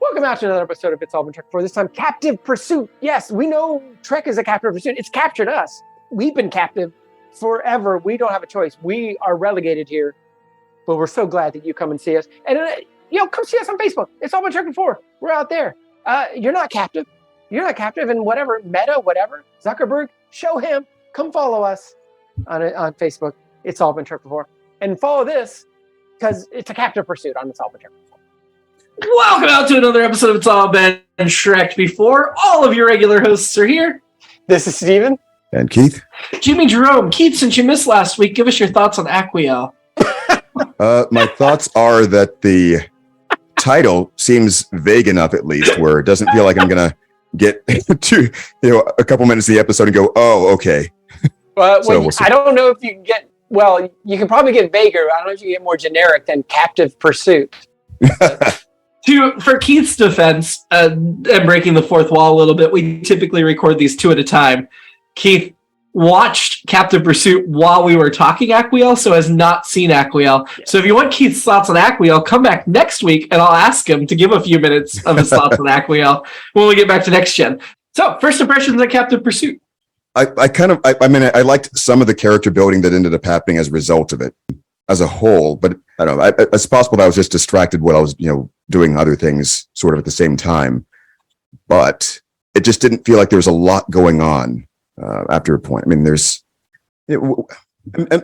Welcome out to another episode of It's All Been Trek for this time, Captive Pursuit. Yes, we know Trek is a captive pursuit. It's captured us. We've been captive forever. We don't have a choice. We are relegated here, but we're so glad that you come and see us. And, come see us on Facebook. It's All Been Trek for. We're out there. You're not captive. You're not captive in whatever, Meta, whatever, Zuckerberg, show him. Come follow us on Facebook. It's All Been Trek for. And follow this because it's a captive pursuit on It's All Been Trek for. Welcome out to another episode of It's All Been Shrek Before. All of your regular hosts are here. This is Steven. And Keith. Jimmy-Jerome. Keith, since you missed last week, give us your thoughts on Aquiel. My thoughts are that the title seems vague enough, at least, where it doesn't feel like I'm going to get to a couple minutes of the episode and go, oh, okay. Well, I don't know if you can get, you can probably get vaguer. I don't know if you can get more generic than Captive Pursuit. For Keith's defense, and breaking the fourth wall a little bit, we typically record these two at a time. Keith watched Captive Pursuit while we were talking Aquiel, so has not seen Aquiel. Yes. So if you want Keith's thoughts on Aquiel, come back next week and I'll ask him to give a few minutes of his thoughts on Aquiel when we get back to Next Gen. So, first impressions of Captive Pursuit. I liked some of the character building that ended up happening as a result of it as a whole, but I don't know. It's possible that I was just distracted while I was, doing other things sort of at the same time. But it just didn't feel like there was a lot going on after a point. I mean,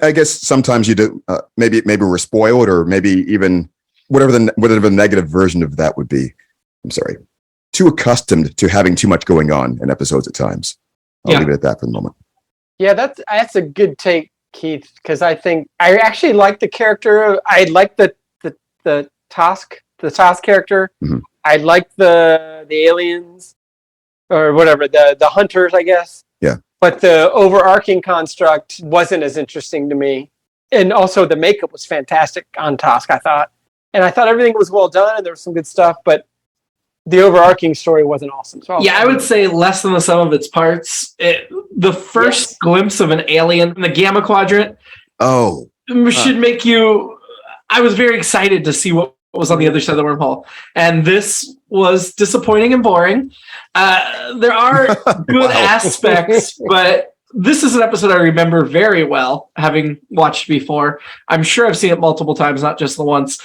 I guess sometimes you do. Maybe we're spoiled, or maybe even whatever the negative version of that would be. I'm sorry. Too accustomed to having too much going on in episodes at times. I'll leave it at that for the moment. Yeah, that's a good take, Keith, because I think I actually like the character. I like the Tosk character. Mm-hmm. I like the aliens or whatever, the hunters, I guess. Yeah. But the overarching construct wasn't as interesting to me. And also the makeup was fantastic on Tosk, I thought. And I thought everything was well done and there was some good stuff, but the overarching story wasn't awesome. So I would say less than the sum of its parts. The first glimpse of an alien in the Gamma Quadrant should make you... I was very excited to see what was on the other side of the wormhole. And this was disappointing and boring. There are good aspects, but this is an episode I remember very well, having watched before. I'm sure I've seen it multiple times, not just the once.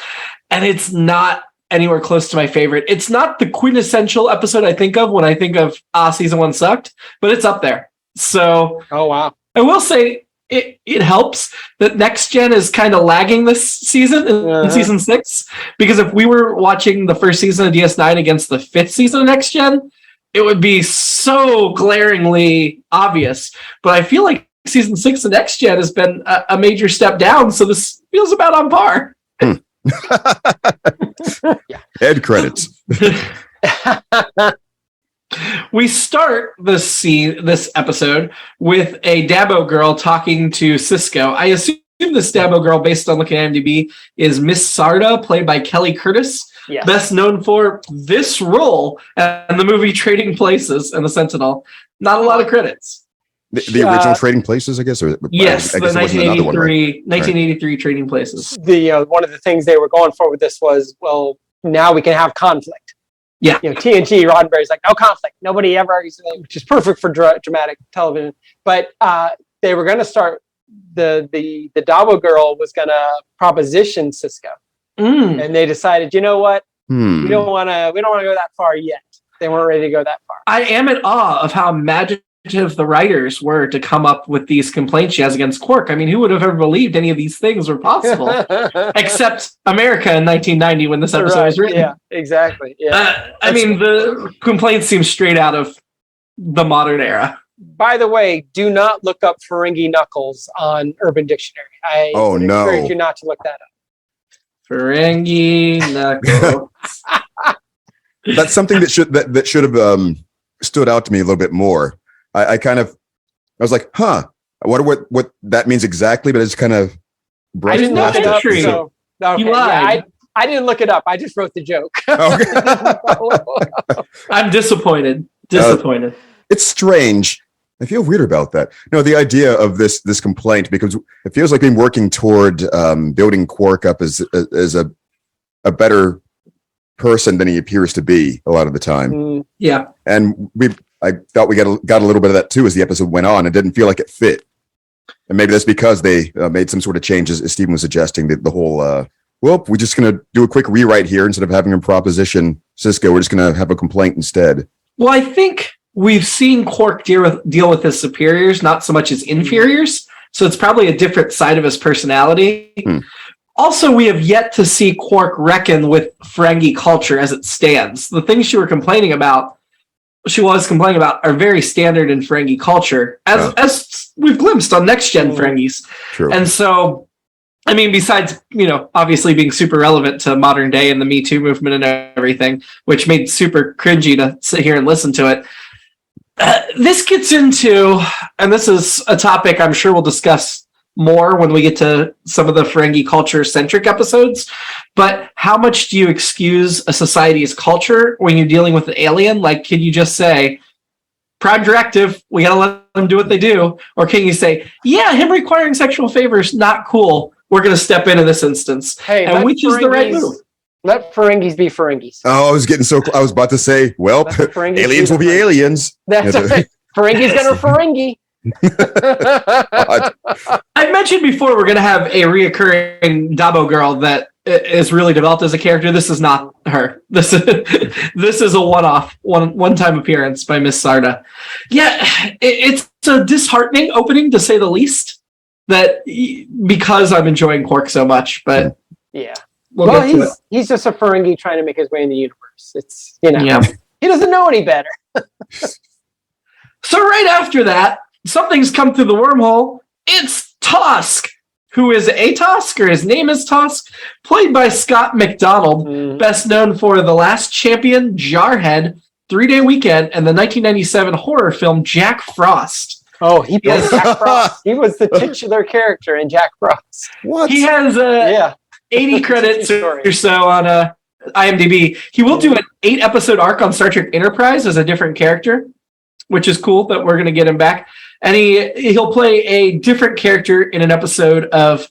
And it's not anywhere close to my favorite. It's not the quintessential episode I think of when I think of season 1 sucked, but it's up there. So, oh wow! I will say it helps that Next Gen is kind of lagging this season in season 6, because if we were watching the first season of DS9 against the 5th season of Next Gen, it would be so glaringly obvious. But I feel like season 6 of Next Gen has been a major step down, so this feels about on par. Head credits. We start this episode with a Dabo girl talking to Cisco. I assume this Dabo girl, based on looking at IMDb, is Miss Sarda, played by Kelly Curtis, best known for this role and the movie Trading Places and The Sentinel. Not a lot of credits. The original Trading Places, I guess? Yes, the 1983 Trading Places. One of the things they were going for with this was, now we can have conflict. Yeah. TNT, Roddenberry's like, no conflict. Nobody ever argues, which is perfect for dramatic television. But they were going to start, the Dabo girl was going to proposition Cisco. And they decided, you know what? We don't want to go that far yet. They weren't ready to go that far. I am in awe of how imaginative the writers were to come up with these complaints she has against Quark. I mean, who would have ever believed any of these things were possible? Except America in 1990 when this episode was written. Yeah, exactly. Yeah. The complaints seem straight out of the modern era. By the way, do not look up Ferengi Knuckles on Urban Dictionary. I encourage you not to look that up. Ferengi Knuckles. That's something that should have stood out to me a little bit more. I was like, I wonder what that means exactly, but it's kind of brushed past it. So, okay, I didn't look it up. I just wrote the joke. I'm disappointed. It's strange. I feel weird about that. No, the idea of this complaint, because it feels like being working toward building Quark up as a better person than he appears to be a lot of the time. Yeah. And I thought we got a little bit of that too as the episode went on. It didn't feel like it fit. And maybe that's because they made some sort of changes, as Stephen was suggesting, that the whole, we're just going to do a quick rewrite here. Instead of having a proposition, Cisco, we're just going to have a complaint instead. Well, I think we've seen Quark deal with his superiors, not so much his inferiors. So it's probably a different side of his personality. Also, we have yet to see Quark reckon with Ferengi culture as it stands. The things she was complaining about are very standard in Ferengi culture, as we've glimpsed on Next Gen Ferengis. True. And so, I mean, besides, obviously being super relevant to modern day and the Me Too movement and everything, which made super cringy to sit here and listen to it. This gets into, and this is a topic I'm sure we'll discuss more when we get to some of the Ferengi culture-centric episodes, but how much do you excuse a society's culture when you're dealing with an alien? Like, can you just say, Prime Directive, we gotta let them do what they do? Or can you say, yeah, him requiring sexual favors, not cool, we're gonna step in this instance? Hey, and which is the right move? Let Ferengis be Ferengis. Oh, I was about to say, well, aliens will be aliens. That's right. Ferengi's gonna Ferengi. I mentioned before we're going to have a reoccurring Dabo girl that is really developed as a character. This is not her. This is a one-time appearance by Miss Sarda. Yeah, it's a disheartening opening to say the least. That because I'm enjoying Quark so much, but yeah. He's just a Ferengi trying to make his way in the universe. It's he doesn't know any better. So right after that, something's come through the wormhole. It's Tosk, who is a Tosk, or his name is Tosk, played by Scott McDonald, best known for The Last Champion, Jarhead, 3-Day Weekend, and the 1997 horror film Jack Frost. Oh, he played Jack Frost. He was the titular character in Jack Frost. What? He has 80 credits or so on IMDb. He will do an 8-episode arc on Star Trek Enterprise as a different character, which is cool that we're going to get him back. And he'll play a different character in an episode of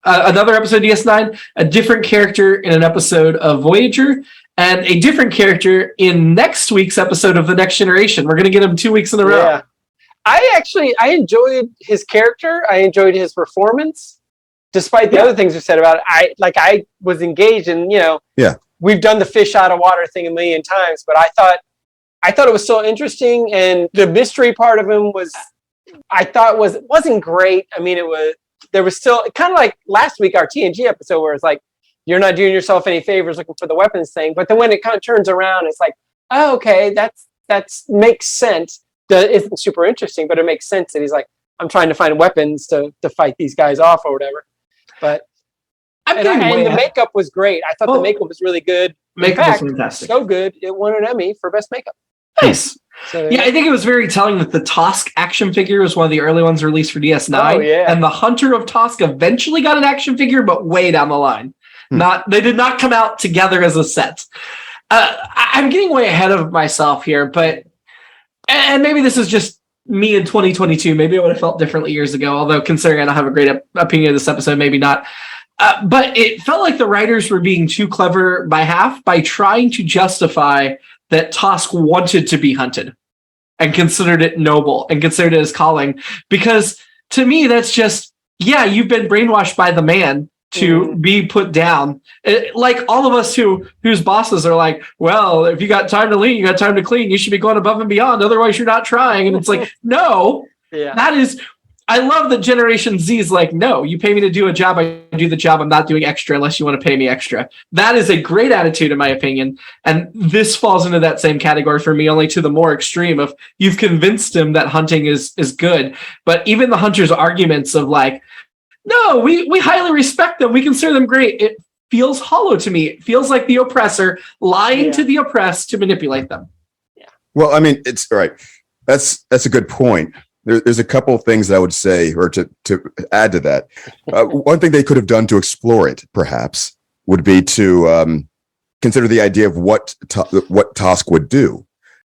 another episode of DS9, a different character in an episode of Voyager, and a different character in next week's episode of The Next Generation. We're going to get him 2 weeks in a row. Yeah. I enjoyed his character. I enjoyed his performance, despite the other things we said about it. I was engaged in, we've done the fish out of water thing a million times, but I thought it was so interesting, and the mystery part of him wasn't great. I mean, there was still kind of like last week, our TNG episode, where it's like, you're not doing yourself any favors looking for the weapons thing. But then when it kind of turns around, it's like, oh, okay, that's makes sense. That isn't super interesting, but it makes sense that he's like, I'm trying to find weapons to fight these guys off or whatever. But and the makeup was great. I thought the makeup was really good. Makeup was fantastic. So good, it won an Emmy for best makeup. Nice. So, I think it was very telling that the Tosk action figure was one of the early ones released for DS9. Oh, yeah. And the Hunter of Tosk eventually got an action figure, but way down the line. They did not come out together as a set. I'm getting way ahead of myself here, and maybe this is just me in 2022. Maybe I would have felt differently years ago, although considering I don't have a great opinion of this episode, maybe not. But it felt like the writers were being too clever by half by trying to justify that Tosk wanted to be hunted and considered it noble and considered it his calling. Because to me, that's just, you've been brainwashed by the man to be put down. Like all of us whose bosses are like, well, if you got time to lean, you got time to clean, you should be going above and beyond. Otherwise you're not trying. And it's like, no, that is, I love that Generation Z is like, no, you pay me to do a job, I do the job, I'm not doing extra unless you want to pay me extra. That is a great attitude, in my opinion. And this falls into that same category for me, only to the more extreme of you've convinced him that hunting is good. But even the hunter's arguments of like, no, we highly respect them, we consider them great. It feels hollow to me. It feels like the oppressor lying to the oppressed to manipulate them. Yeah. Well, I mean, it's all right. That's a good point. There's a couple of things that I would say, or to add to that. One thing they could have done to explore it, perhaps, would be to consider the idea of what Tosk would do.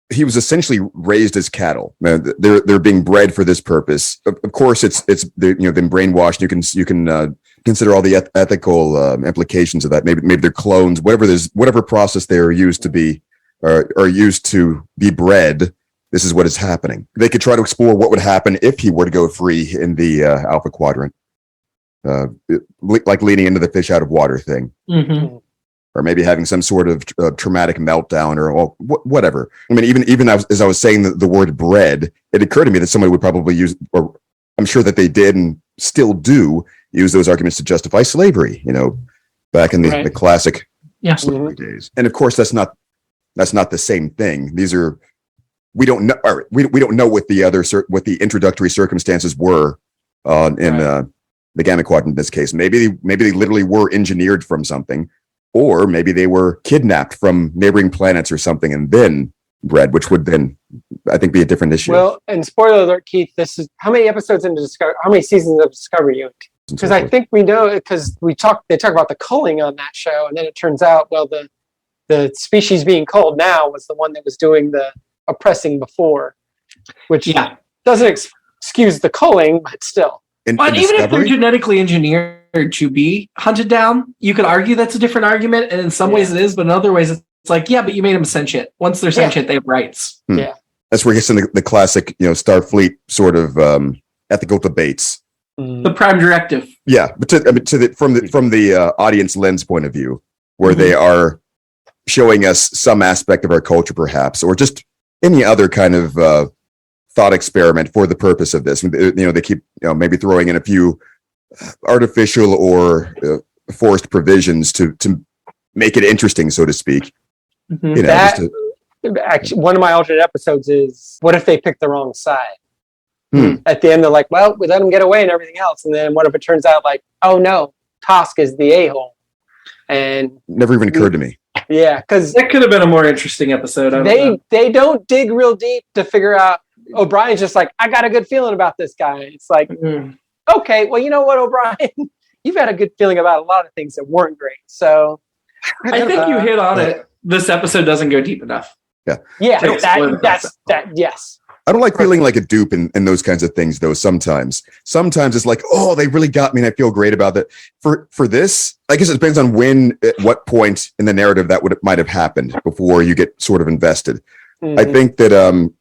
he was essentially raised as cattle. They're being bred for this purpose. Of course, it's been brainwashed. You can consider all the ethical implications of that. Maybe they're clones. Whatever process they are used to be bred. This is what is happening. They could try to explore what would happen if he were to go free in the Alpha Quadrant, like leaning into the fish out of water thing. Mm-hmm. Or maybe having some sort of traumatic meltdown, or whatever. I mean, even as I was saying the word bread, it occurred to me that somebody would probably use, or I'm sure that they did and still do, use those arguments to justify slavery. Back in the classic slavery days. And of course, that's not the same thing. We don't know. We don't know what the introductory circumstances were in the Gamma Quadrant in this case. Maybe they literally were engineered from something. Or maybe they were kidnapped from neighboring planets or something and then bred, which would then, I think, be a different issue. Well, and spoiler alert, Keith, this is how many episodes into Discovery? How many seasons of Discovery you? Because I think we know, because they talk about the culling on that show, and then it turns out, well, the species being culled now was the one that was doing the oppressing before, which doesn't excuse the culling, but still. But even if they're genetically engineered to be hunted down, you could argue that's a different argument, and in some ways it is, but in other ways it's like, but you made them sentient. Once they're sentient, they have rights. Yeah, that's where it gets into the classic, Starfleet sort of ethical debates. The Prime Directive. Yeah, but from the audience lens point of view, where they are showing us some aspect of our culture, perhaps, or just any other kind of thought experiment for the purpose of this. They keep maybe throwing in a few artificial or forced provisions to make it interesting, so to speak. Mm-hmm. Actually, one of my alternate episodes is, what if they pick the wrong side? At the end, they're like, well, we let them get away and everything else. And then what if it turns out like, oh no, Tosk is the a-hole? And never even occurred to me. Yeah, because that could have been a more interesting episode. They don't dig real deep to figure out. O'Brien's just like, I got a good feeling about this guy. It's like, okay, well, you know what, O'Brien? You've had a good feeling about a lot of things that weren't great. So I think you hit on it. This episode doesn't go deep enough. Yeah, yes. I don't like feeling like a dupe in those kinds of things, though. Sometimes it's like, oh, they really got me, and I feel great about that. For this, I guess it depends on at what point in the narrative that might have happened before you get sort of invested. Mm-hmm. I think that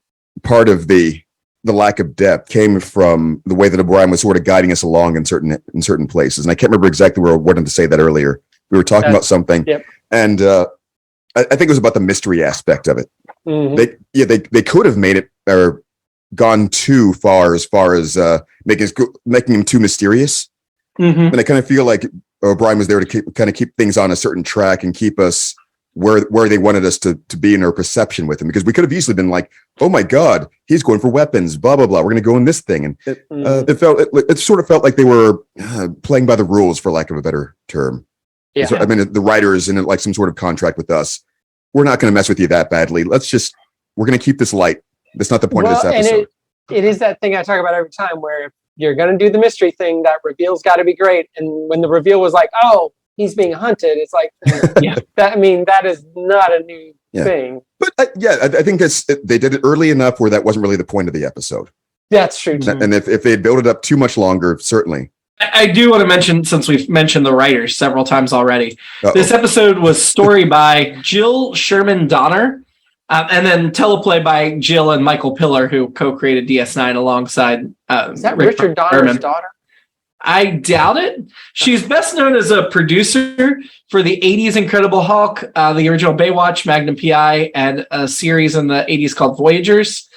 part of the lack of depth came from the way that O'Brien was sort of guiding us along in certain places, and I can't remember exactly where I wanted to say that earlier. We were talking about something, and I think it was about the mystery aspect of it. Mm-hmm. They could have made it or gone too far as making him too mysterious. Mm-hmm. And I kind of feel like O'Brien was there to keep things on a certain track and keep us where they wanted us to be in our perception with him, because we could have easily been like, oh my God, he's going for weapons, blah, blah, blah. We're going to go in this thing. And it sort of felt like they were playing by the rules, for lack of a better term. Yeah. So, I mean, the writers in like some sort of contract with us, we're not going to mess with you that badly. We're going to keep this light. That's not the point of this episode. And it is that thing I talk about every time, where if you're going to do the mystery thing, that reveal's got to be great. And when the reveal was like, oh, he's being hunted, it's like, that is not a new thing. But I think they did it early enough where that wasn't really the point of the episode. That's true too. And if they built it up too much longer, certainly. I do want to mention, since we've mentioned the writers several times already, this episode was story by Jill Sherman Donner, and then teleplay by Jill and Michael Pillar, who co-created DS9 alongside is that Richard Donner's daughter? I doubt it. She's best known as a producer for the 80s Incredible Hulk, the original Baywatch, Magnum PI, and a series in the 80s called Voyagers.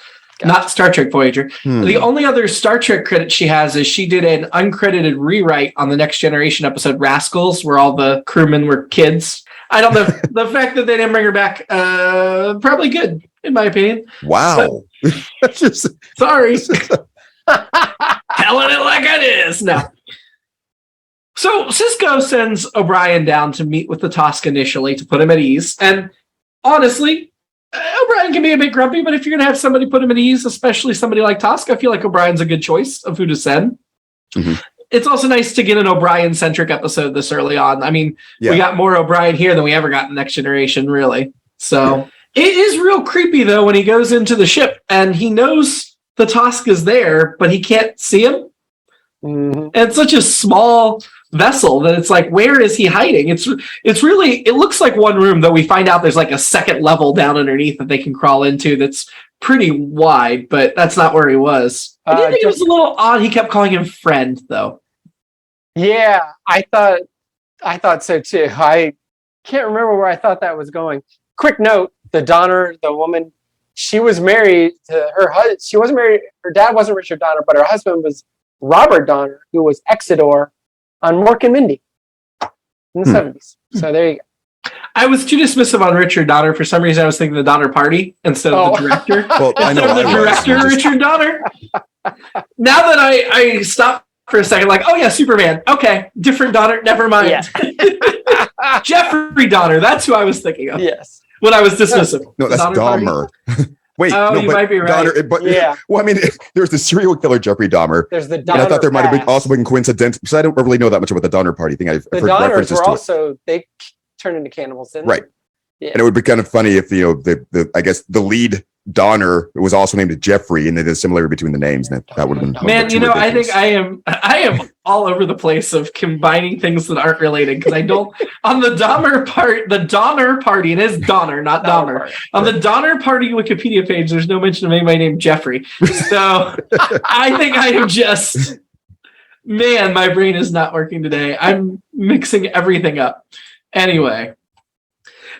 Not Star Trek Voyager. The only other Star Trek credit she has is she did an uncredited rewrite on the Next Generation episode Rascals, where all the crewmen were kids. I don't know. The fact that they didn't bring her back, probably good, in my opinion. Wow. Sorry. Telling it like it is. No. So Cisco sends O'Brien down to meet with the Tosk initially to put him at ease. And honestly, O'Brien can be a bit grumpy, but if you're going to have somebody put him at ease, especially somebody like Tosk, I feel like O'Brien's a good choice of who to send. Mm-hmm. It's also nice to get an O'Brien-centric episode this early on. I mean, we got more O'Brien here than we ever got in Next Generation, really. So It is real creepy, though, when he goes into the ship and he knows the Tosk is there, but he can't see him. Mm-hmm. And it's such a small vessel that it's like, where is he hiding? It's really, it looks like one room, though we find out there's like a second level down underneath that they can crawl into that's pretty wide, but that's not where he was. I did think it was a little odd. He kept calling him friend, though. Yeah, I thought so too. I can't remember where I thought that was going. Quick note, the Donner, the woman, she was married to her husband. She wasn't married, her dad wasn't Richard Donner, but her husband was Robert Donner, who was Exodore on Mork and Mindy in the 70s. So there you go. I was too dismissive on Richard Donner. For some reason, I was thinking the Donner Party instead of the director. Well, instead of the director, Richard Donner. Now that I stopped for a second, like, oh yeah, Superman. Okay, different Donner. Never mind. Yeah. Jeffrey Donner. That's who I was thinking of. Yes. When I was dismissive. No, that's Dahmer. Wait, you might be right. Donner, but yeah. Well, I mean, there's the serial killer Jeffrey Dahmer. There's the Donner. And I thought there might have been also been coincidence because I don't really know that much about the Donner Party thing. I've heard Donners references were to also they turned into cannibals, didn't right. They? Yeah. And it would be kind of funny if the I guess the lead Donner was also named Jeffrey, and there's a similarity between the names. And that would have been man. You know, ridiculous. I think I am all over the place of combining things that aren't related because I don't on the Donner Party. It is Donner, not Dahmer. On the Donner Party Wikipedia page, there's no mention of anybody named Jeffrey. So I think I am just man. My brain is not working today. I'm mixing everything up. Anyway,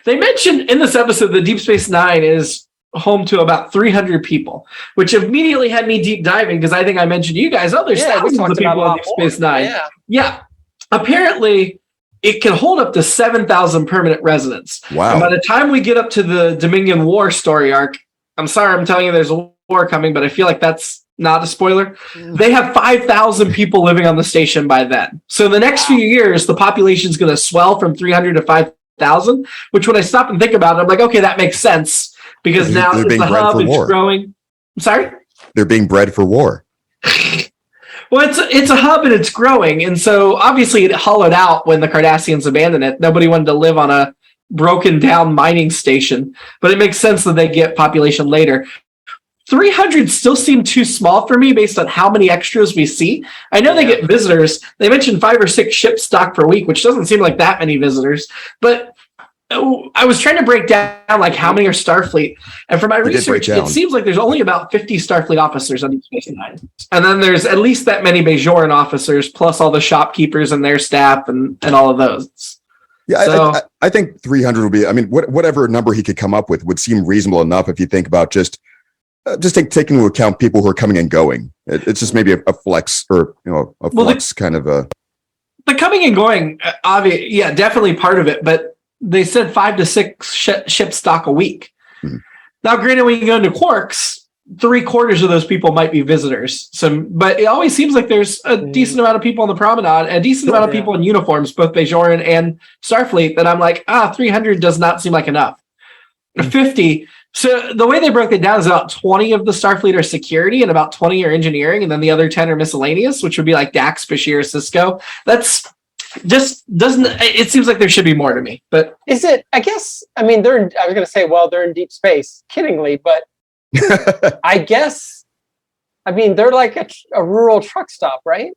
they mentioned in this episode that Deep Space Nine is home to about 300 people, which immediately had me deep diving because I think I mentioned to you guys, there's thousands of people on Deep Space Nine. Yeah. Apparently, it can hold up to 7,000 permanent residents. Wow. And by the time we get up to the Dominion War story arc, I'm sorry I'm telling you there's a war coming, but I feel like that's not a spoiler. They have 5,000 people living on the station by then. So in the next few years, the population is going to swell from 300 to 5,000, which when I stop and think about it, I'm like, okay, that makes sense. Because now it's the hub, it's growing. I'm sorry? They're being bred for war. Well, it's a hub and it's growing. And so obviously it hollowed out when the Cardassians abandoned it. Nobody wanted to live on a broken down mining station. But it makes sense that they get population later. 300 still seem too small for me based on how many extras we see. I know they get visitors. They mentioned 5 or 6 ships stocked per week, which doesn't seem like that many visitors. But I was trying to break down like how many are Starfleet, and from my research, it seems like there's only about 50 Starfleet officers on Deep Space Nine, and then there's at least that many Bajoran officers, plus all the shopkeepers and their staff, and all of those. Yeah, so, I think 300 would be. I mean, whatever number he could come up with would seem reasonable enough if you think about just taking into account people who are coming and going. It's just maybe a flex or kind of a. The coming and going, definitely part of it, but. They said 5 to 6 ship stock a week. Mm-hmm. Now, granted, when you go into Quarks, 3/4 of those people might be visitors. But it always seems like there's a decent amount of people on the promenade, a decent amount of people in uniforms, both Bajoran and Starfleet, that I'm like, 300 does not seem like enough. 50. So the way they broke it down is about 20 of the Starfleet are security and about 20 are engineering, and then the other 10 are miscellaneous, which would be like Dax, Bashir, Cisco. That's just doesn't. It seems like there should be more to me. But is it? I guess. I mean, I was going to say, well, they're in deep space, kiddingly, but I guess. I mean, they're like a rural truck stop, right?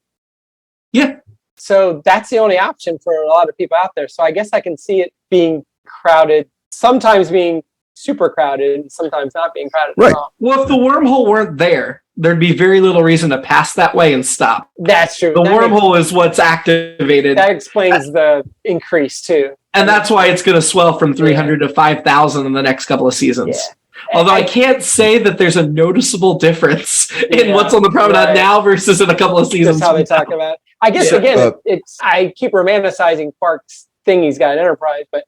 Yeah. So that's the only option for a lot of people out there. So I guess I can see it being crowded, sometimes being super crowded, and sometimes not being crowded at all. Well, if the wormhole weren't there, there'd be very little reason to pass that way and stop. That's true. The wormhole is what's activated. That explains the increase too. And that's why it's going to swell from 300 to 5,000 in the next couple of seasons. Yeah. Although I can't say that there's a noticeable difference in what's on the promenade now versus in a couple of seasons. That's how they talk about it. I guess, again, I keep romanticizing Quark's thing he's got in Enterprise, but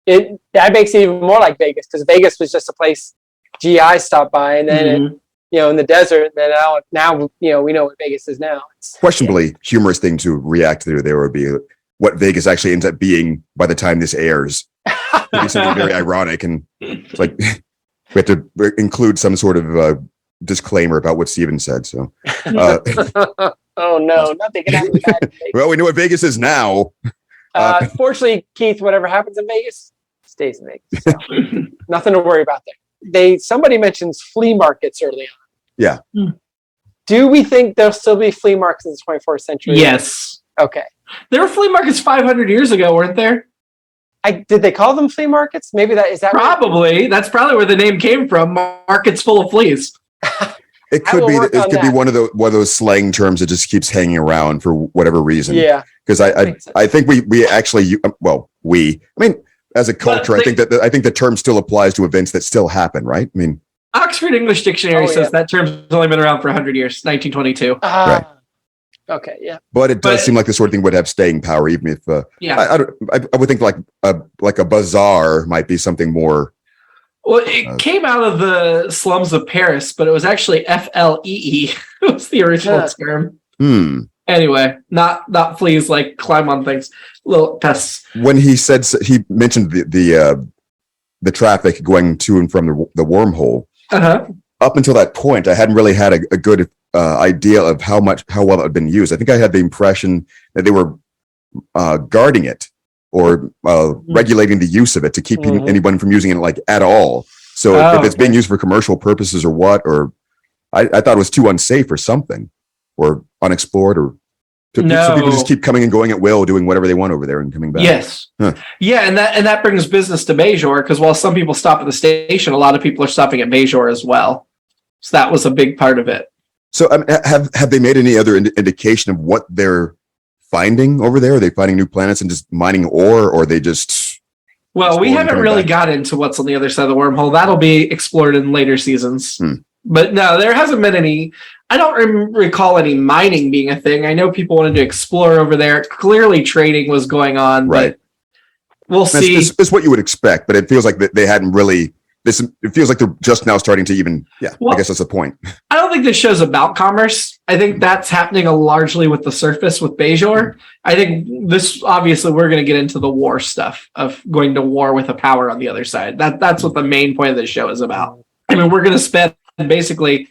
that makes it even more like Vegas, because Vegas was just a place GI stopped by, and then in the desert. Then now we know what Vegas is now. Questionably humorous thing to react to there would be what Vegas actually ends up being by the time this airs. It'd be something very ironic, and it's like we have to include some sort of disclaimer about what Steven said. So, oh no, nothing can happen bad. Well, we know what Vegas is now. Fortunately, Keith, whatever happens in Vegas stays mixed. So nothing to worry about there. Somebody mentions flea markets early on. Yeah. Do we think there'll still be flea markets in the 24th century? Yes. Okay. There were flea markets 500 years ago, weren't there? Did they call them flea markets? Maybe is that probably. That's probably where the name came from. Markets full of fleas. It could be. It could be one of those slang terms that just keeps hanging around for whatever reason. Yeah. Because I think we actually as a culture, I think the term still applies to events that still happen, right? I mean, Oxford English Dictionary says that term's only been around for 100 years, 1922. Right. Okay, yeah. But it does seem like the sort of thing would have staying power, even if I would think like a bazaar might be something more. Well, it came out of the slums of Paris, but it was actually FLEE. It was the original term. Anyway, not fleas like climb on things, little pests. When he mentioned the traffic going to and from the wormhole. Up until that point, I hadn't really had a good idea of how well it had been used. I think I had the impression that they were guarding it or regulating the use of it to keep anyone from using it like at all. So if it's being used for commercial purposes or what, or I thought it was too unsafe or something, or unexplored, or so people just keep coming and going at will, doing whatever they want over there and coming back. Yes. Yeah, and that brings business to Bajor, because while some people stop at the station, a lot of people are stopping at Bajor as well. So that was a big part of it. So have they made any other indication of what they're finding over there? Are they finding new planets and just mining ore, or are they just... Well, we haven't really got into what's on the other side of the wormhole. That'll be explored in later seasons. But no, there hasn't been any... I don't recall any mining being a thing. I know people wanted to explore over there. Clearly trading was going on. Right. We'll see. It's what you would expect, but it feels like they hadn't really... It feels like they're just now starting to even... Yeah, well, I guess that's the point. I don't think this show's about commerce. I think that's happening largely with the surface with Bajor. I think this, obviously, we're going to get into the war stuff of going to war with a power on the other side. That's what the main point of this show is about. I mean, we're going to spend basically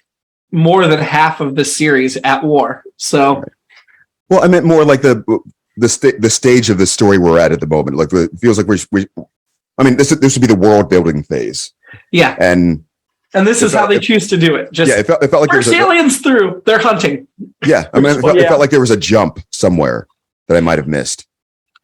more than half of the series at war. So... Well, I meant more like the stage of the story we're at the moment. Like, it feels like we I mean, this would be the world building phase. Yeah, and this is how they choose to do it. Just it felt like there's aliens through. They're hunting. Yeah, I mean, it felt like there was a jump somewhere that I might have missed.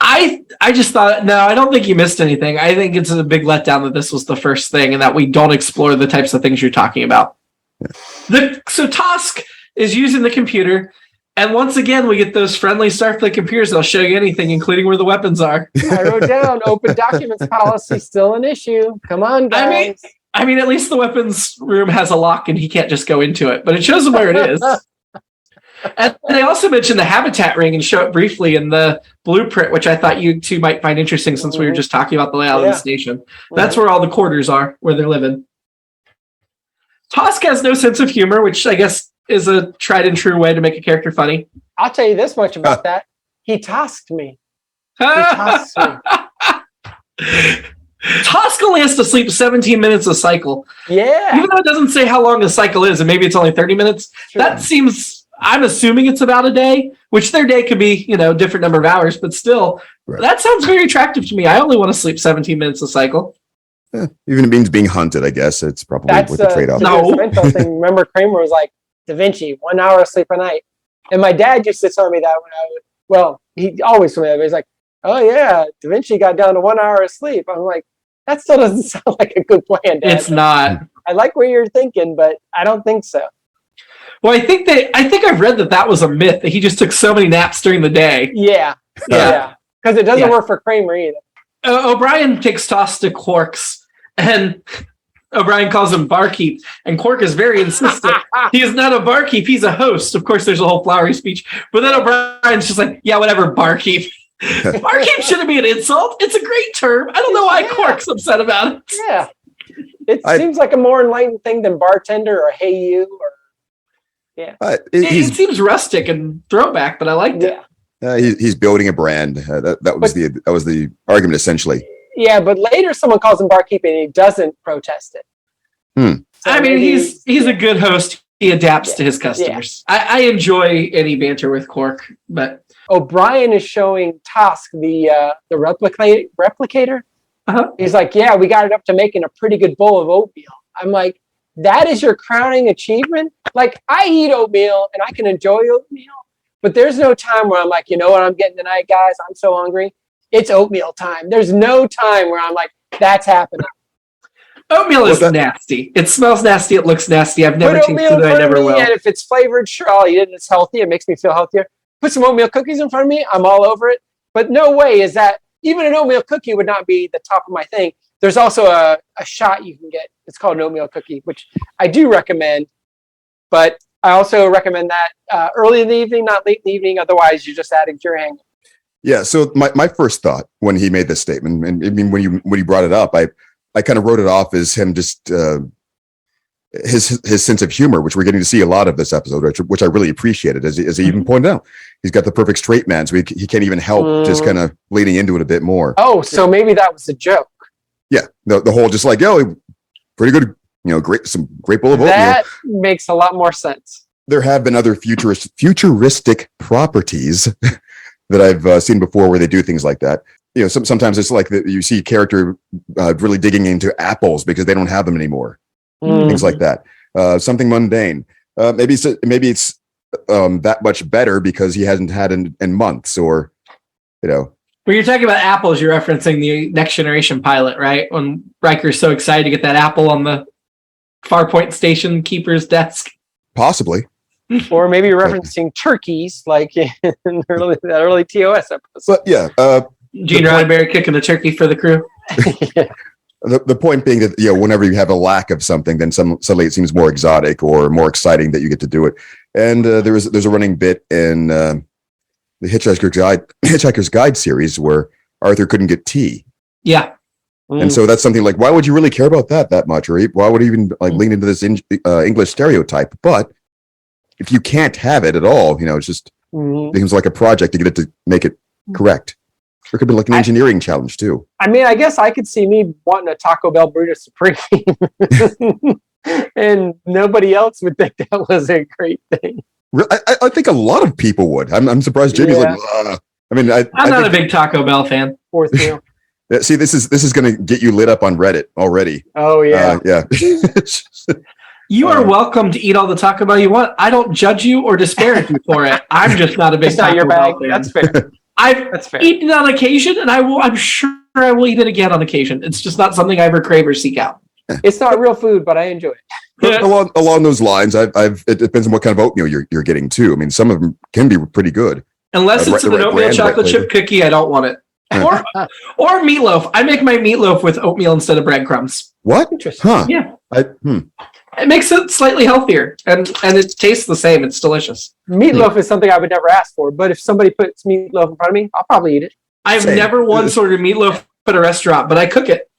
I just thought, no, I don't think you missed anything. I think it's a big letdown that this was the first thing and that we don't explore the types of things you're talking about. Yeah. So Tosk is using the computer, and once again, we get those friendly Starfleet computers that'll show you anything, including where the weapons are. I wrote down open documents policy still an issue. Come on, guys. I mean, at least the weapons room has a lock and he can't just go into it, but it shows him where it is. And they also mentioned the habitat ring and show it briefly in the blueprint, which I thought you two might find interesting since we were just talking about the layout of the station. That's where all the quarters are, where they're living. Tosk has no sense of humor, which I guess is a tried and true way to make a character funny. I'll tell you this much about that. He tosked me. Tosk only has to sleep 17 minutes a cycle. Yeah. Even though it doesn't say how long a cycle is, and maybe it's only 30 minutes, that seems, I'm assuming it's about a day, which their day could be, different number of hours, but still, that sounds very attractive to me. I only want to sleep 17 minutes a cycle. Even if it means being hunted, I guess it's probably with the trade-off. No. Remember, Kramer was like, Da Vinci, 1 hour of sleep a night. And my dad used to tell me that he always told me that, but he's like, oh yeah, Da Vinci got down to 1 hour of sleep. I'm like, that still doesn't sound like a good plan, Dad. It's not. I like where you're thinking, but I don't think so. Well, I think I've read that was a myth, that he just took so many naps during the day. Yeah. Because it doesn't work for Kramer either. O'Brien takes toss to Quark's, and O'Brien calls him barkeep, and Quark is very insistent. He is not a barkeep, he's a host. Of course, there's a whole flowery speech, but then O'Brien's just like, yeah, whatever, barkeep. Barkeep shouldn't be an insult. It's a great term. I don't know why Quark's upset about it. Yeah. It seems like a more enlightened thing than bartender or hey you or it seems rustic and throwback, but I liked it. He's building a brand. That was the argument essentially. Yeah, but later someone calls him barkeep and he doesn't protest it. So I mean, he's a good host. He adapts to his customers. Yeah. I enjoy any banter with Quark, but O'Brien is showing Tosk the replicator. He's like, yeah, we got it up to making a pretty good bowl of oatmeal. I'm like, that is your crowning achievement? Like, I eat oatmeal and I can enjoy oatmeal, but there's no time where I'm like, you know what I'm getting tonight, guys? I'm so hungry. It's oatmeal time. There's no time where I'm like, that's happening. Oatmeal is nasty. It smells nasty. It looks nasty. I've never tasted it. I never will. And if it's flavored, sure, I'll eat it. It's healthy. It makes me feel healthier. Put some oatmeal cookies in front of me. I'm all over it. But no way is that, even an oatmeal cookie would not be the top of my thing. There's also a shot you can get. It's called an oatmeal cookie, which I do recommend. But I also recommend that early in the evening, not late in the evening. Otherwise, you're just adding to your hangover. Yeah. So my first thought when he made this statement, and I mean, when you brought it up, I kind of wrote it off as him just his sense of humor, which we're getting to see a lot of this episode, which I really appreciated. As he even pointed out, he's got the perfect straight man, so he can't even help just kind of leaning into it a bit more. Oh, so maybe that was a joke. Yeah, the whole just like, yo, pretty good, some great bowl of oatmeal. That makes a lot more sense. There have been other futuristic properties that I've seen before where they do things like that. Sometimes it's like you see a character really digging into apples because they don't have them anymore. Things like that. Something mundane. Maybe it's that much better because he hasn't had in months, or When you're talking about apples, you're referencing the Next Generation pilot, right? When Riker's so excited to get that apple on the Farpoint station keeper's desk. Possibly. Or maybe referencing turkeys, like in that early TOS episode. But yeah. Gene Roddenberry cooking a turkey for the crew. The point being that whenever you have a lack of something, then suddenly it seems more exotic or more exciting that you get to do it. And there's a running bit in the Hitchhiker's Guide series where Arthur couldn't get tea. Yeah. And so that's something like, why would you really care about that much, or why would you even lean into this English stereotype? But if you can't have it at all, it's just becomes like a project to get it to make it correct. It could be like an engineering challenge too. I mean, I guess I could see me wanting a Taco Bell burrito supreme, and nobody else would think that was a great thing. I think a lot of people would. I'm surprised Jimmy's like. I'm not a big Taco Bell fan. Fourth meal. See, this is going to get you lit up on Reddit already. Oh yeah, yeah. You are welcome to eat all the Taco Bell you want. I don't judge you or disparage you for it. I'm just not a big Taco Bell fan. That's fair. I've eaten it on occasion, and I'm sure I will eat it again on occasion. It's just not something I ever crave or seek out. It's not real food, but I enjoy it. Along those lines, it depends on what kind of oatmeal you're getting too. I mean, some of them can be pretty good. Unless it's an oatmeal chocolate chip cookie, I don't want it. Or meatloaf. I make my meatloaf with oatmeal instead of breadcrumbs. What? Interesting. Huh. Yeah. It makes it slightly healthier, and it tastes the same. It's delicious. Meatloaf is something I would never ask for, but if somebody puts meatloaf in front of me, I'll probably eat it. I've never once ordered meatloaf at a restaurant, but I cook it.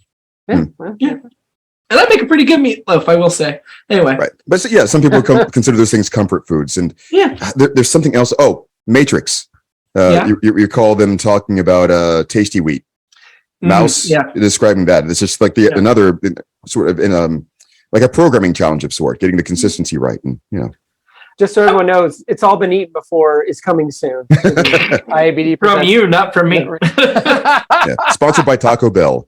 Yeah. And I make a pretty good meatloaf, I will say. Anyway. Right. But yeah, some people consider those things comfort foods. And there's something else. Oh, Matrix. You call them talking about tasty wheat. Mouse, describing that. It's just like another sort of in like a programming challenge of sort, getting the consistency right. And, just so everyone knows, it's all been eaten before. It's coming soon. IABD from you, not from me. Sponsored by Taco Bell.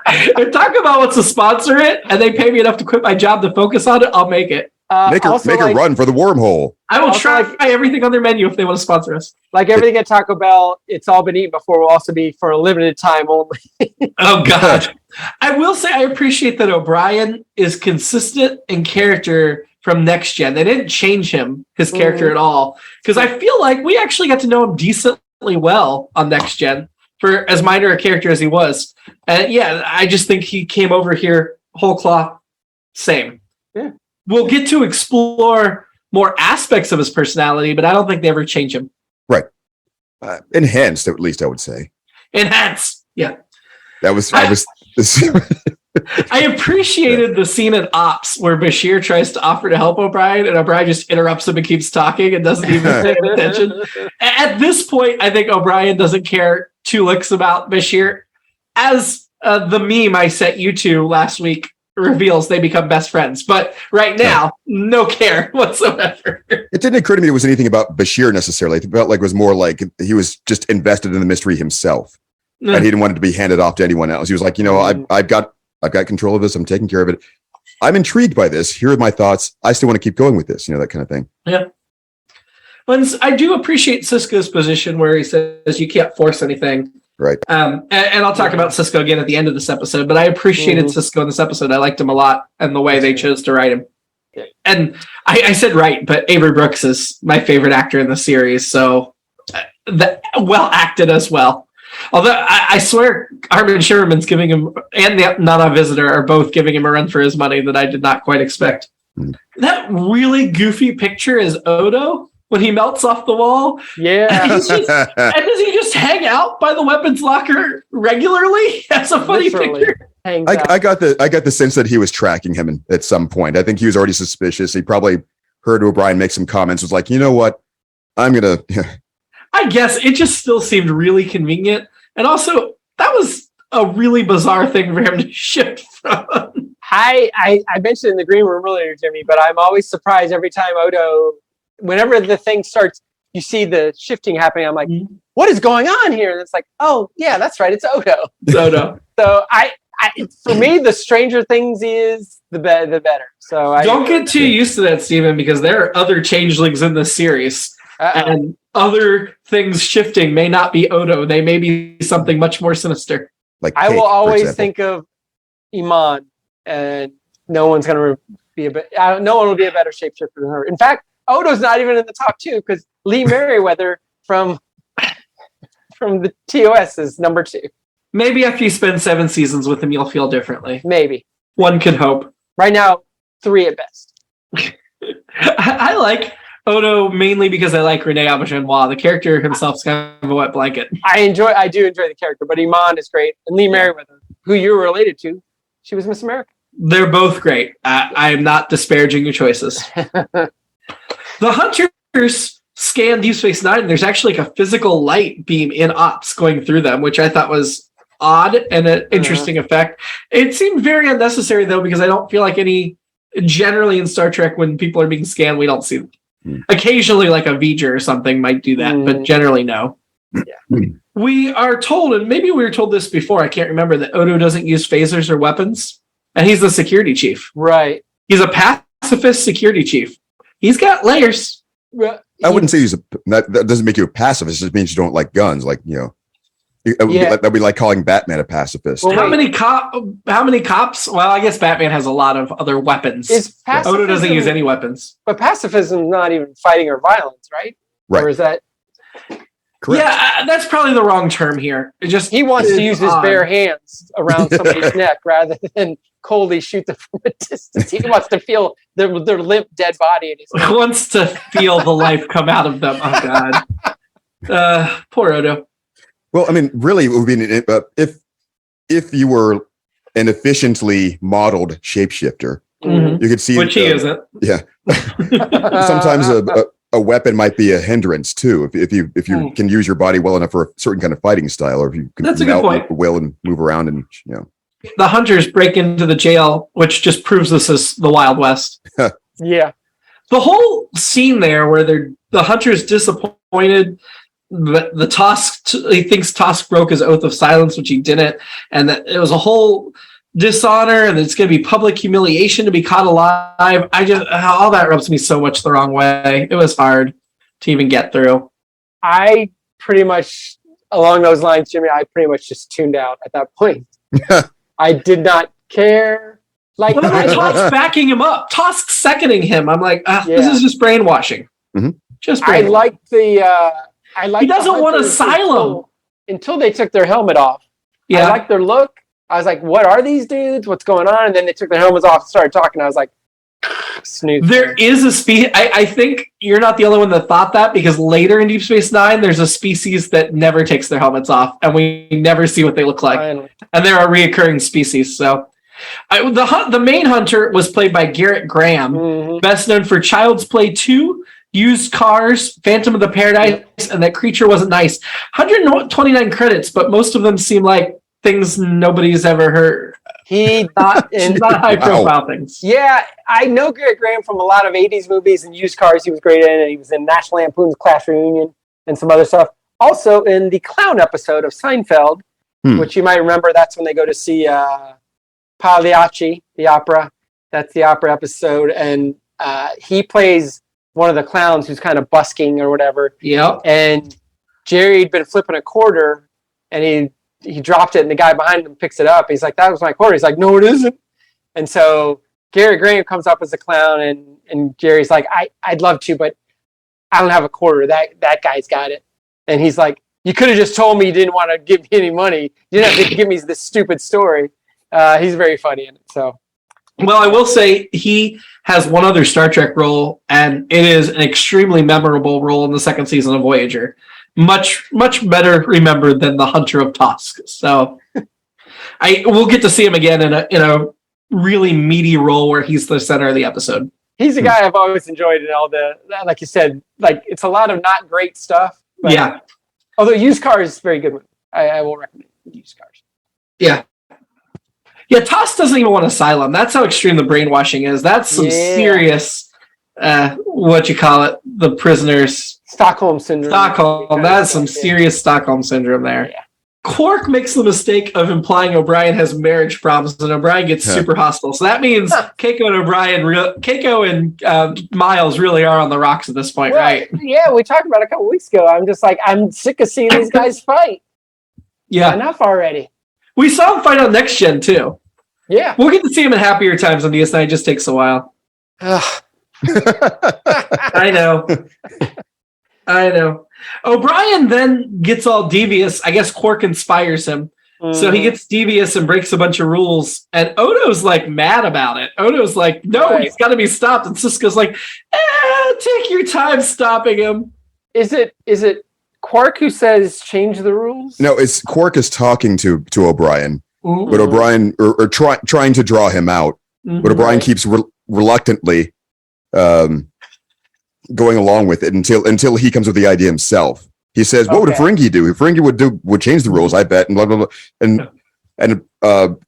If Taco Bell wants to sponsor it and they pay me enough to quit my job to focus on it, I'll make it. Make a run for the wormhole. I will try everything on their menu if they want to sponsor us. Like everything at Taco Bell, it's all been eaten before. Will also be for a limited time only. Oh God! I will say I appreciate that O'Brien is consistent in character from Next Gen. They didn't change his character at all, because I feel like we actually got to know him decently well on Next Gen for as minor a character as he was. And I just think he came over here whole cloth, same. Yeah. We'll get to explore more aspects of his personality, but I don't think they ever change him. Right. Enhanced, at least, I would say. Enhanced. Yeah. I appreciated the scene in Ops where Bashir tries to offer to help O'Brien, and O'Brien just interrupts him and keeps talking and doesn't even pay attention. At this point, I think O'Brien doesn't care two licks about Bashir. As the meme I sent you to last week reveals, they become best friends. But right now, no care whatsoever. It didn't occur to me it was anything about Bashir necessarily. It felt like it was more like he was just invested in the mystery himself. and he didn't want it to be handed off to anyone else. He was like, I've got control of this. I'm taking care of it. I'm intrigued by this. Here are my thoughts. I still want to keep going with this, that kind of thing. Yeah. But I do appreciate Sisko's position where he says you can't force anything. Right. And I'll talk about Sisko again at the end of this episode, but I appreciated Sisko in this episode. I liked him a lot and the way they chose to write him. Yeah. And I said right, but Avery Brooks is my favorite actor in the series, so well acted as well. Although I swear Armin Shimmerman's giving him, and the Nana Visitor are both giving him a run for his money that I did not quite expect. That really goofy picture is Odo when he melts off the wall. Yeah. And does he just hang out by the weapons locker regularly? That's a funny picture. I got the sense that he was tracking him at some point. I think he was already suspicious. He probably heard O'Brien make some comments, was like, you know what? I'm going to... I guess it just still seemed really convenient. And also, that was a really bizarre thing for him to shift from. I mentioned in the green room earlier, Jimmy, but I'm always surprised every time Odo, whenever the thing starts, you see the shifting happening. I'm like, what is going on here? And it's like, oh, yeah, that's right. It's Odo. It's Odo. So for me, the stranger things is the better. So don't get too used to that, Stephen, because there are other changelings in this series. And other things shifting may not be Odo. They may be something much more sinister. Like I will always think of Iman, and no one will be a better shapeshifter than her. In fact, Odo's not even in the top two because Lee Merriweather from the TOS is number 2. Maybe after you spend 7 seasons with him, you'll feel differently. Maybe. One could hope. Right now, 3 at best. I like Odo mainly because I like Rene Auberjonois. The character himself is kind of a wet blanket. I do enjoy the character, but Iman is great. And Lee Merriweather, who you're related to, she was Miss America. They're both great. I am not disparaging your choices. The Hunters scan Deep Space Nine. There's actually like a physical light beam in ops going through them, which I thought was odd and an interesting effect. It seemed very unnecessary, though, because I don't feel like generally in Star Trek, when people are being scanned, we don't see them. Occasionally, like a V'ger or something might do that, but generally, no. Yeah. We are told, and maybe we were told this before, I can't remember, that Odo doesn't use phasers or weapons, and he's the security chief. Right. He's a pacifist security chief. He's got layers. I wouldn't say that doesn't make you a pacifist. It just means you don't like guns. Like, that'd be like calling Batman a pacifist. Well, how many cops? Well, I guess Batman has a lot of other weapons. Odo doesn't use any weapons. But pacifism is not even fighting or violence, right? Right. Or is that... Correct. Yeah, that's probably the wrong term here. He wants to use his bare hands around somebody's neck rather than coldly shoot them from a distance. He wants to feel their limp, dead body in his hand. He wants to feel the life come out of them. Oh, God. Poor Odo. Well, I mean, really, it would be if you were an efficiently modeled shapeshifter, you could see... Which he isn't. Yeah. Sometimes a weapon might be a hindrance too, if you can use your body well enough for a certain kind of fighting style, or if you can melt will and move around and The Hunters break into the jail, which just proves this is the Wild West. Yeah, the whole scene there where the Hunter's disappointed. The Tosk, he thinks Tosk broke his oath of silence, which he didn't, and that it was a whole dishonor, and it's going to be public humiliation to be caught alive. All that rubs me so much the wrong way. It was hard to even get through. I pretty much, along those lines, Jimmy, I pretty much just tuned out at that point. I did not care. Like, Tosk backing him up, Tosk seconding him. I'm like, this is just brainwashing. Mm-hmm. Just brainwashing. He doesn't want asylum until they took their helmet off. Yeah. I like their look. I was like, what are these dudes? What's going on? And then they took their helmets off and started talking. I was like, snooze. There is a species. I think you're not the only one that thought that, because later in Deep Space Nine, there's a species that never takes their helmets off, and we never see what they look like. Finally. And they're a reoccurring species. So the main hunter was played by Garrett Graham, best known for Child's Play 2, Used Cars, Phantom of the Paradise, and That Creature Wasn't Nice. 129 credits, but most of them seem like things nobody's ever heard. Not high-profile things. Yeah, I know Garrett Graham from a lot of 80s movies and Used Cars he was great in, and he was in National Lampoon's Class Reunion and some other stuff. Also in the clown episode of Seinfeld, which you might remember. That's when they go to see Pagliacci, the opera. That's the opera episode, and he plays one of the clowns who's kind of busking or whatever. Yep. And Jerry'd been flipping a quarter, and he dropped it, and the guy behind him picks it up. He's like, "That was my quarter." He's like, "No, it isn't." And so Gary Graham comes up as a clown, and Jerry's like, I'd love to, but I don't have a quarter. That guy's got it. And he's like, "You could have just told me you didn't want to give me any money. You didn't have to give me this stupid story." He's very funny in it. So, well, I will say he has one other Star Trek role, and it is an extremely memorable role in the second season of Voyager. Much, much better remembered than the Hunter of Tusk. So we'll get to see him again in a really meaty role where he's the center of the episode. He's a guy I've always enjoyed in all the, like you said, like it's a lot of not great stuff. But, yeah. Although Used Cars is very good one. I will recommend Used Cars. Yeah. Yeah, Toss doesn't even want asylum. That's how extreme the brainwashing is. That's some serious, what you call it, the prisoners. Stockholm Syndrome. That's some serious Stockholm Syndrome there. Yeah. Quark makes the mistake of implying O'Brien has marriage problems, and O'Brien gets super hostile. So that means Keiko and Miles really are on the rocks at this point, right? Yeah, we talked about it a couple weeks ago. I'm just like, I'm sick of seeing these guys fight. Yeah. Enough already. We saw him fight on Next Gen, too. Yeah. We'll get to see him in happier times on DS9. It just takes a while. I know. O'Brien then gets all devious. I guess Quark inspires him. So he gets devious and breaks a bunch of rules. And Odo's like mad about it. Odo's like, no, he's got to be stopped. And Sisko's like, take your time stopping him. Is it Quark who says change the rules? No, it's Quark is talking to O'Brien, but O'Brien or trying to draw him out. But O'Brien keeps reluctantly going along with it until he comes with the idea himself. He says, "What would a Ferengi do? If Ferengi would change the rules, I bet." And blah blah blah. And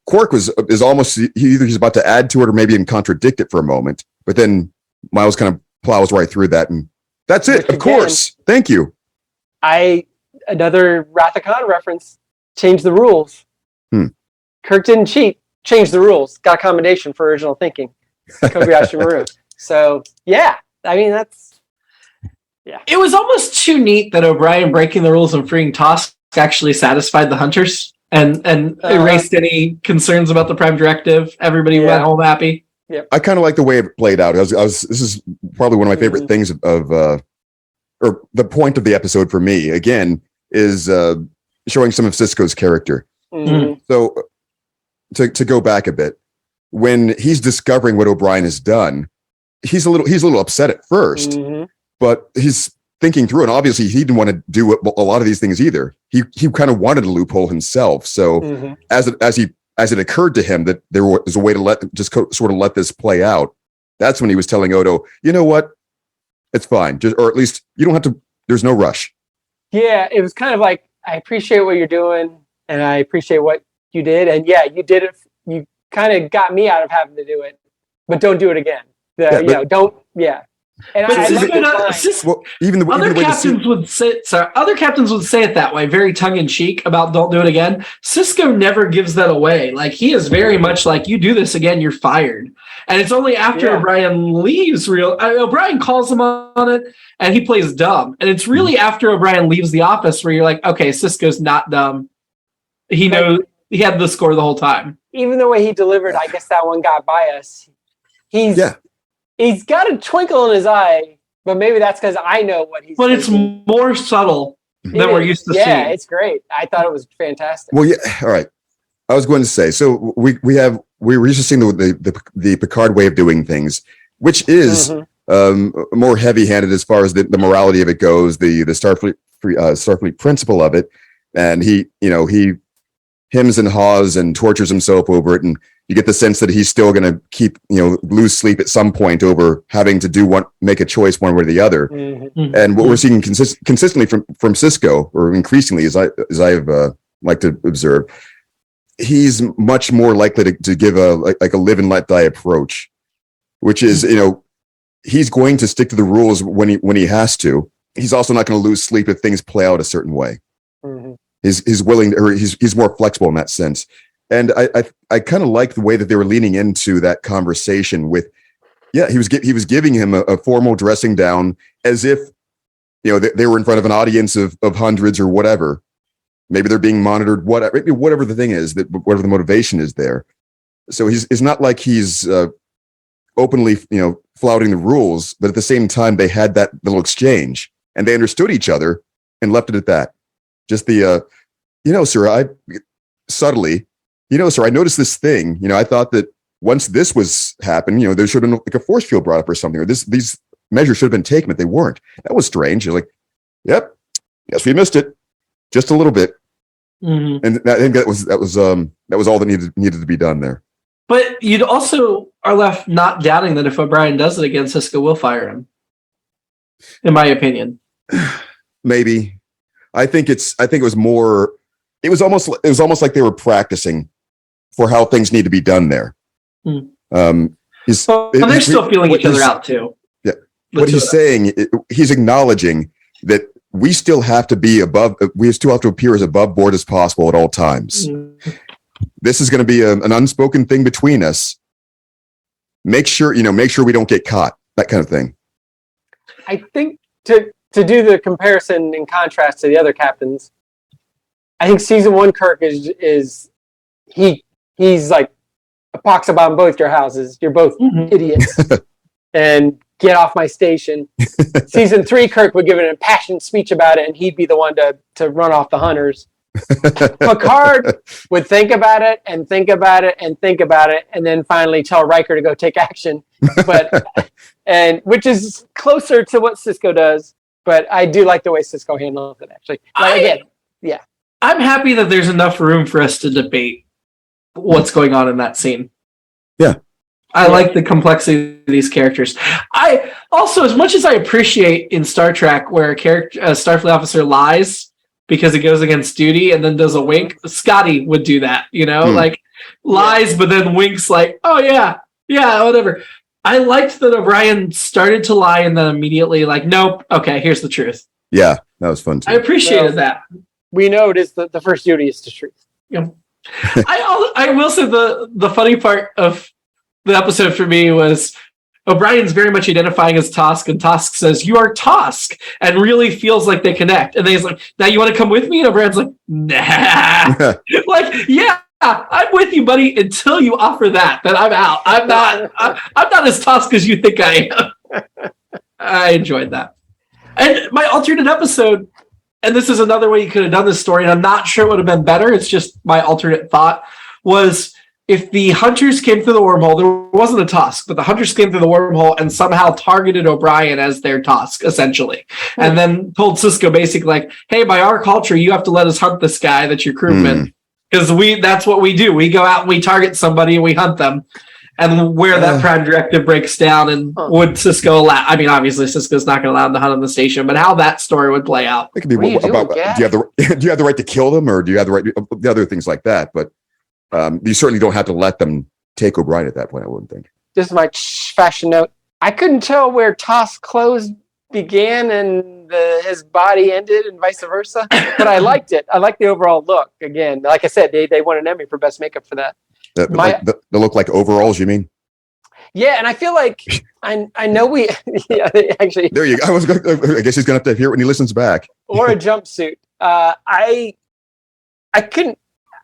Quark is almost he's about to add to it or maybe even contradict it for a moment, but then Miles kind of plows right through that, and that's it. Of course, thank you. Another Wrath of Khan reference. Change the rules. Kirk didn't cheat. Change the rules. Got a commendation for original thinking. Kobayashi Maru. So yeah, I mean that's It was almost too neat that O'Brien breaking the rules and freeing Tosk actually satisfied the hunters and erased any concerns about the Prime Directive. Everybody went home happy. Yep. I kind of like the way it played out. This is probably one of my favorite things of or the point of the episode for me again is showing some of Sisko's character. So to go back a bit, when he's discovering what O'Brien has done, he's a little upset at first, but he's thinking through, and obviously he didn't want to do a lot of these things either. He kind of wanted a loophole himself. So as it occurred to him that there was a way to sort of let this play out, that's when he was telling Odo, you know what, it's fine, or at least you don't have to. There's no rush. Yeah, it was kind of like, I appreciate what you're doing, and I appreciate what you did, and yeah, you did it. You kind of got me out of having to do it, but don't do it again. Don't. Yeah. And other captains would say it that way, very tongue in cheek about don't do it again. Sisko never gives that away. Like he is very much like, you do this again, you're fired. And it's only after O'Brien leaves O'Brien calls him on it and he plays dumb. And it's really after O'Brien leaves the office where you're like, okay, Sisko's not dumb. He knows he had the score the whole time. Even the way he delivered, I guess that one got by us. He's got a twinkle in his eye, but maybe that's because I know what he's But thinking. It's more subtle than we're used to seeing. Yeah, it's great. I thought it was fantastic. Well, yeah, all right. I was going to say, so we were used to seeing the Picard way of doing things, which is more heavy-handed as far as the morality of it goes, the Starfleet principle of it, and he hems and haws and tortures himself over it, and you get the sense that he's still going to lose sleep at some point over having to make a choice one way or the other. And what we're seeing consistently from Sisko, or increasingly, as I've like to observe, he's much more likely to give a live and let die approach, which is he's going to stick to the rules when he has to. He's also not going to lose sleep if things play out a certain way. is willing, or he's more flexible in that sense. And I kind of like the way that they were leaning into that conversation with, he was giving him a formal dressing down as if, they were in front of an audience of hundreds or whatever. Maybe they're being monitored, whatever the thing is, whatever the motivation is there. So it's not like he's openly, flouting the rules, but at the same time, they had that little exchange and they understood each other and left it at that. Just the, sir, sir, I noticed this thing. I thought that once this was happened, there should have been like a force field brought up or something, or these measures should have been taken, but they weren't. That was strange. You're like, yep, yes, we missed it just a little bit. Mm-hmm. And I think that was all that needed to be done there. But you'd also are left not doubting that if O'Brien does it again, Sisko will fire him. In my opinion, maybe. I think it was more. It was almost like they were practicing for how things need to be done there. They're still feeling each other out too. Yeah, what he's saying, he's acknowledging that we still have to be above. We still have to appear as above board as possible at all times. This is going to be an unspoken thing between us. Make sure we don't get caught. That kind of thing. I think to do the comparison in contrast to the other captains, I think season 1 Kirk is he's like a pox about both your houses. You're both idiots, and get off my station. Season 3 Kirk would give an impassioned speech about it, and he'd be the one to run off the hunters. Picard would think about it and think about it and think about it, and then finally tell Riker to go take action. And which is closer to what Sisko does. But I do like the way Sisko handles it. Actually, I'm happy that there's enough room for us to debate what's going on in that scene. Yeah. I like the complexity of these characters. I also, as much as I appreciate in Star Trek where a Starfleet officer lies because he goes against duty and then does a wink, Scotty would do that, like lies, but then winks like, oh yeah, whatever. I liked that O'Brien started to lie and then immediately like, nope, okay, here's the truth. Yeah, that was fun too. I appreciated that. We know it is the first duty is to truth. Yeah. I will say the funny part of the episode for me was O'Brien's very much identifying as Tosk, and Tosk says, "You are Tosk," and really feels like they connect. And then he's like, "Now you want to come with me?" And O'Brien's like, "Nah." Like, yeah, I'm with you, buddy, until you offer that. Then I'm out. I'm not as Tosk as you think I am. I enjoyed that. And my alternate episode, and this is another way you could have done this story, and I'm not sure it would have been better. It's just my alternate thought was, if the hunters came through the wormhole, there wasn't a Tosk, but the hunters came through the wormhole and somehow targeted O'Brien as their Tosk, essentially. And then told Sisko basically like, hey, by our culture, you have to let us hunt this guy that's your crewman. Because that's what we do. We go out and we target somebody and we hunt them. And where that prime directive breaks down, and would Sisko allow, I mean, obviously Sisko's not going to allow him to hunt on the station, but how that story would play out. It could be do you have the right to kill them, or do you have the right to, the other things like that? But you certainly don't have to let them take O'Brien at that point, I wouldn't think. Just my fashion note. I couldn't tell where Tosk's clothes began and his body ended and vice versa, but I liked it. I liked the overall look. Again, like I said, they won an Emmy for best makeup for that. They look like overalls, you mean? Yeah, and I feel like I know we actually. There you go. I guess he's gonna have to hear it when he listens back. Or a jumpsuit. I couldn't.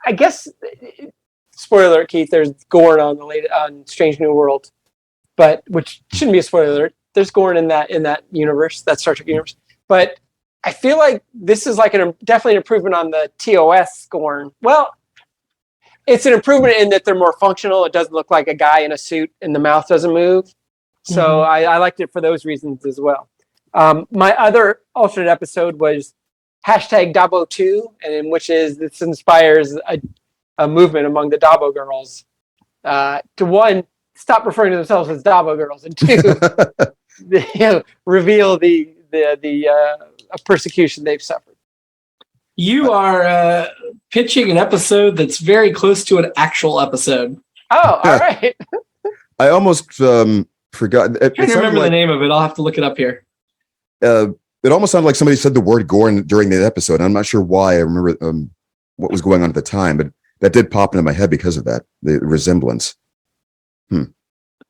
I guess. Spoiler alert, Keith. There's gore on Strange New World, but which shouldn't be a spoiler alert. There's gore in that universe, that Star Trek universe. But I feel like this is like definitely an improvement on the TOS scorn. Well, it's an improvement in that they're more functional. It doesn't look like a guy in a suit and the mouth doesn't move. So I liked it for those reasons as well. My other alternate episode was #Dabo2, and in which this inspires a movement among the Dabo girls to, one, stop referring to themselves as Dabo girls, and two, reveal the persecution they've suffered. You are pitching an episode that's very close to an actual episode. Oh, all right. I almost forgot. I can't remember the name of it. I'll have to look it up here. It almost sounded like somebody said the word gore during the episode. I'm not sure why. I remember what was going on at the time, but that did pop into my head because of that, the resemblance.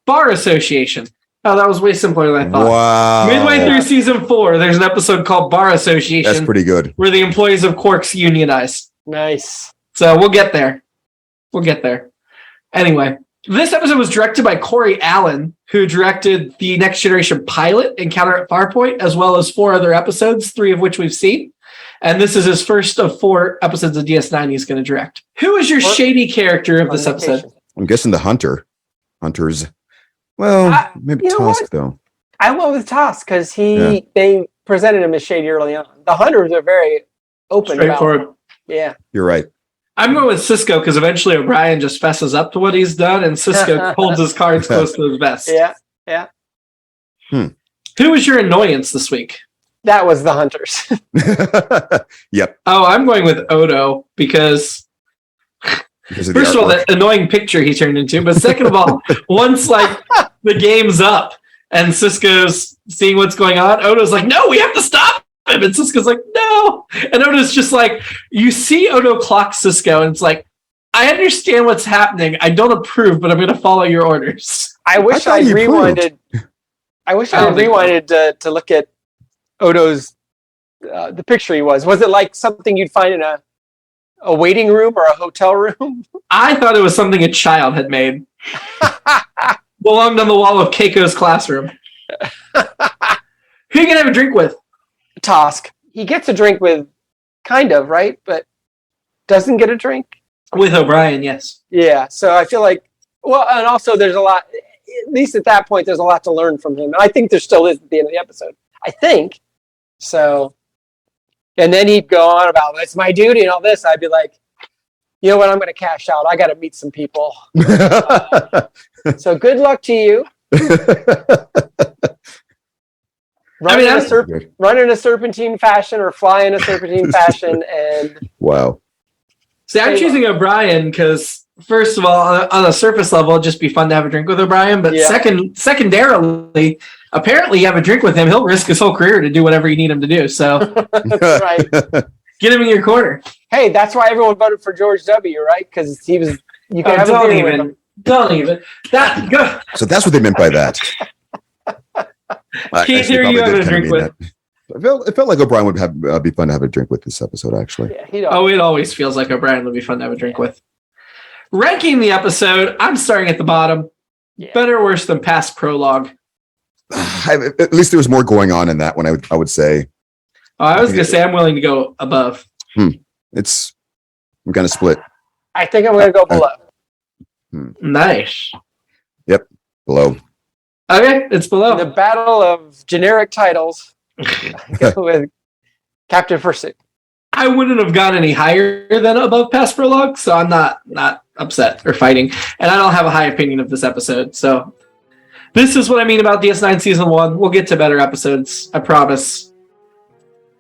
Bar Association. Oh, that was way simpler than I thought. Wow. Midway through season 4, there's an episode called Bar Association. That's pretty good. Where the employees of Quarks unionize. Nice. So we'll get there. Anyway, this episode was directed by Corey Allen, who directed the Next Generation pilot, Encounter at Farpoint, as well as 4 other episodes, 3 of which we've seen. And this is his first of 4 episodes of DS9 he's going to direct. Who is your shady character of this episode? I'm guessing the Hunter. Hunter's, well, maybe Tusk, though. I went with Tusk because they presented him as shady early on. The Hunters are very open Straightforward. about it. Yeah. You're right. I'm going with Cisco because eventually O'Brien just fesses up to what he's done, and Cisco holds his cards close to his vest. Yeah. Who was your annoyance this week? That was the Hunters. Yep. Oh, I'm going with Odo because first of all, that annoying picture he turned into, but second of all, once like the game's up and Cisco's seeing what's going on, Odo's like, no, we have to stop him. And Cisco's like, no. And Odo's just like, you see Odo clock Cisco, and it's like, I understand what's happening. I don't approve, but I'm going to follow your orders. I wish I rewinded. I wish I rewinded to look at Odo's the picture he was. Was it like something you'd find in a waiting room or a hotel room? I thought it was something a child had made. Belonged on the wall of Keiko's classroom. Who are you going to have a drink with? Tusk. He gets a drink with, kind of, right? But doesn't get a drink? With O'Brien, yes. Yeah, so I feel like, well, and also there's a lot, at least at that point, there's a lot to learn from him. And I think there still is at the end of the episode. I think. So, and then he'd go on about, it's my duty and all this. I'd be like, you know what, I'm going to cash out. I got to meet some people. So good luck to you. Run in a serpentine fashion or fly in a serpentine fashion. And wow. See, I'm choosing O'Brien because, first of all, on a surface level, it'd just be fun to have a drink with O'Brien. But secondarily, apparently you have a drink with him, he'll risk his whole career to do whatever you need him to do. So that's right. Get him in your corner. Hey, that's why everyone voted for George W., right? Because he was, you can have don't even. So that's what they meant by that. Keith, who are you having a drink with? It felt like O'Brien would be fun to have a drink with this episode, actually. Yeah, it always feels like O'Brien would be fun to have a drink with. Ranking the episode, I'm starting at the bottom. Yeah. Better or worse than past prologue? At least there was more going on in that one, I would say. I was going to say I'm willing to go above. I'm going to split. I think I'm going to go below. Nice. Yep, below. Okay, it's below. In the battle of generic titles, go with Captain Pursuit. I wouldn't have gone any higher than above past prologue, so I'm not upset or fighting. And I don't have a high opinion of this episode. So this is what I mean about DS9 Season 1. We'll get to better episodes, I promise.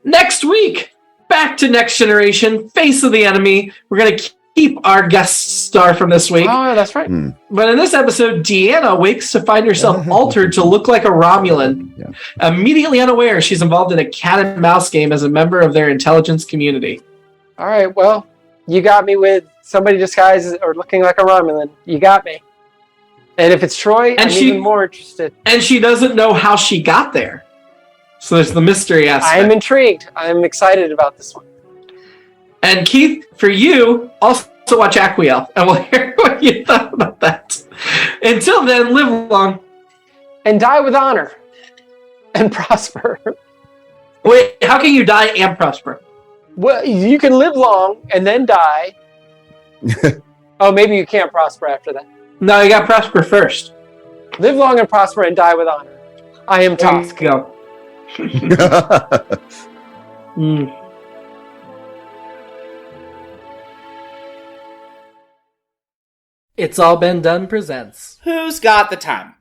Next week, back to Next Generation, Face of the Enemy. We're going to keep our guest star from this week. Oh, that's right. But in this episode, Deanna wakes to find herself altered to look like a Romulan. Yeah. Immediately unaware, she's involved in a cat and mouse game as a member of their intelligence community. All right, well, you got me with somebody disguised or looking like a Romulan. You got me. And if it's Troy, I'm even more interested. And she doesn't know how she got there. So there's the mystery aspect. I'm intrigued. I'm excited about this one. And Keith, for you, also watch Aquiel, and we'll hear what you thought about that. Until then, live long. And die with honor. And prosper. Wait, how can you die and prosper? Well, you can live long and then die. Oh, maybe you can't prosper after that. No, you got to prosper first. Live long and prosper and die with honor. I am Tusk. Go. It's All Been Done presents Who's Got the Time?